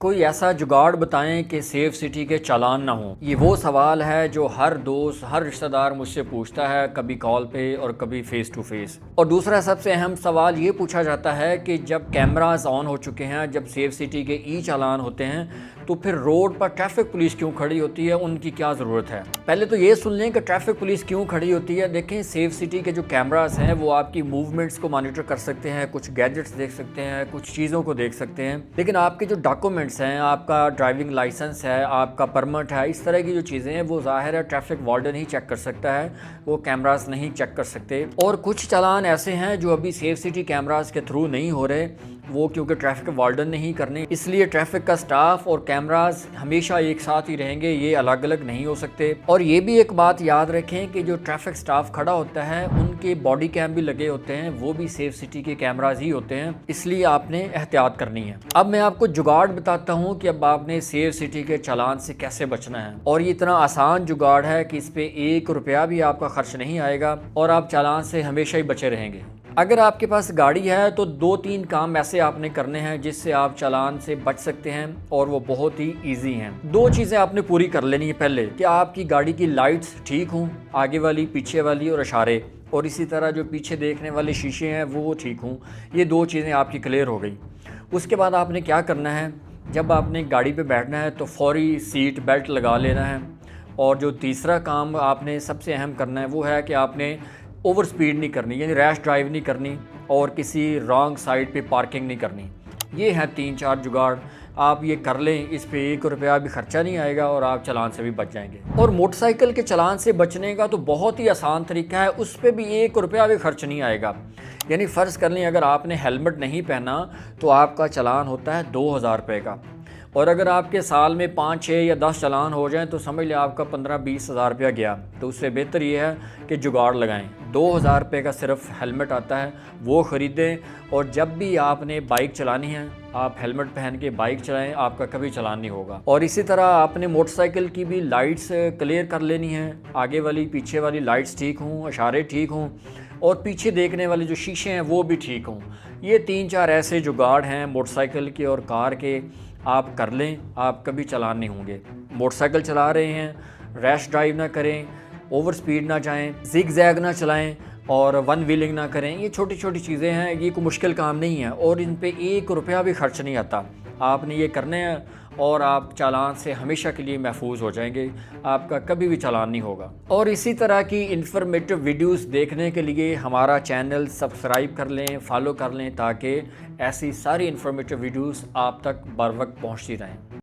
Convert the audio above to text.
कोई ऐसा जुगाड़ बताएं कि सेफ सिटी के चालान ना हो। ये वो सवाल है जो हर दोस्त हर रिश्तेदार मुझसे पूछता है, कभी कॉल पे और कभी फेस टू फेस। और दूसरा सबसे अहम सवाल ये पूछा जाता है कि जब कैमरास ऑन हो चुके हैं, जब सेफ सिटी के ई चालान होते हैं, तो फिर रोड पर ट्रैफिक पुलिस क्यों खड़ी होती है, उनकी क्या ज़रूरत है। पहले तो ये सुन लें कि ट्रैफिक पुलिस क्यों खड़ी होती है। देखें, सेफ सिटी के जो कैमरास हैं वो आपकी मूवमेंट्स को मॉनिटर कर सकते हैं, कुछ गैजेट्स देख सकते हैं, कुछ चीज़ों को देख सकते हैं, लेकिन आपके जो डॉक्यूमेंट्स हैं, आपका ड्राइविंग लाइसेंस है, आपका परमिट है, इस तरह की जो चीज़ें हैं वो ज़ाहिर है ट्रैफिक वार्डन ही चेक कर सकता है, वो कैमरास नहीं चेक कर सकते। और कुछ चालान ऐसे हैं जो अभी सेफ सिटी कैमरास के थ्रू नहीं हो रहे, वो क्योंकि ट्रैफिक वार्डन नहीं करने, इसलिए ट्रैफिक का स्टाफ और कैमरास हमेशा एक साथ ही रहेंगे, ये अलग अलग नहीं हो सकते। और ये भी एक बात याद रखें कि जो ट्रैफिक स्टाफ खड़ा होता है उनके बॉडी कैम भी लगे होते हैं, वो भी सेफ सिटी के कैमरास ही होते हैं, इसलिए आपने एहतियात करनी है। अब मैं आपको जुगाड़ बताता हूँ कि अब आपने सेफ सिटी के चालान से कैसे बचना है। और ये इतना आसान जुगाड़ है कि इस पे 1 रुपया भी आपका खर्च नहीं आएगा और आप चालान से हमेशा ही बचे रहेंगे। अगर आपके पास गाड़ी है तो 2-3 काम ऐसे आपने करने हैं जिससे आप चालान से बच सकते हैं, और वो बहुत ही इजी हैं। 2 चीज़ें आपने पूरी कर लेनी है। पहले कि आपकी गाड़ी की लाइट्स ठीक हों, आगे वाली, पीछे वाली और इशारे, और इसी तरह जो पीछे देखने वाले शीशे हैं वो ठीक हों। ये 2 चीज़ें आपकी क्लियर हो गई। उसके बाद आपने क्या करना है, जब आपने गाड़ी पे बैठना है तो फौरी सीट बेल्ट लगा लेना है। और जो तीसरा काम आपने सबसे अहम करना है वो है कि आपने ओवर स्पीड नहीं करनी, यानी रैश ड्राइव नहीं करनी और किसी रॉन्ग साइड पे पार्किंग नहीं करनी। ये हैं 3-4 जुगाड़, आप ये कर लें, इस पे 1 रुपया भी खर्चा नहीं आएगा और आप चालान से भी बच जाएंगे। और मोटरसाइकिल के चालान से बचने का तो बहुत ही आसान तरीका है, उस पर भी 1 रुपया भी खर्च नहीं आएगा। यानी फ़र्ज़ कर लें अगर आपने हेलमेट नहीं पहना तो आपका चालान होता है 2000 रुपये का, और अगर आपके साल में 5-6 या 10 चालान हो जाएं तो समझ लें आपका 15-20 हज़ार रुपया गया। तो उससे बेहतर ये है कि जुगाड़ लगाएं। 2000 रुपये का सिर्फ हेलमेट आता है, वो ख़रीदें, और जब भी आपने बाइक चलानी है आप हेलमेट पहन के बाइक चलाएं, आपका कभी चालान नहीं होगा। और इसी तरह आपने मोटरसाइकिल की भी लाइट्स क्लियर कर लेनी है, आगे वाली पीछे वाली लाइट्स ठीक हों, इशारे ठीक हों, और पीछे देखने वाले जो शीशे हैं वो भी ठीक हों। ये 3-4 ऐसे जुगाड़ हैं मोटरसाइकिल के और कार के, आप कर लें, आप कभी चालान नहीं होंगे। मोटरसाइकिल चला रहे हैं, रैश ड्राइव ना करें, ओवर स्पीड ना जाएं, जिग जैग ना चलाएं और वन व्हीलिंग ना करें। ये छोटी छोटी चीज़ें हैं, ये कोई मुश्किल काम नहीं है और इन पे 1 रुपया भी खर्च नहीं आता। आपने ये करने हैं और आप चालान से हमेशा के लिए महफूज हो जाएंगे, आपका कभी भी चालान नहीं होगा। और इसी तरह की इन्फॉर्मेटिव वीडियोस देखने के लिए हमारा चैनल सब्सक्राइब कर लें, फॉलो कर लें, ताकि ऐसी सारी इन्फॉर्मेटिव वीडियोस आप तक बर वक्त पहुँचती रहें।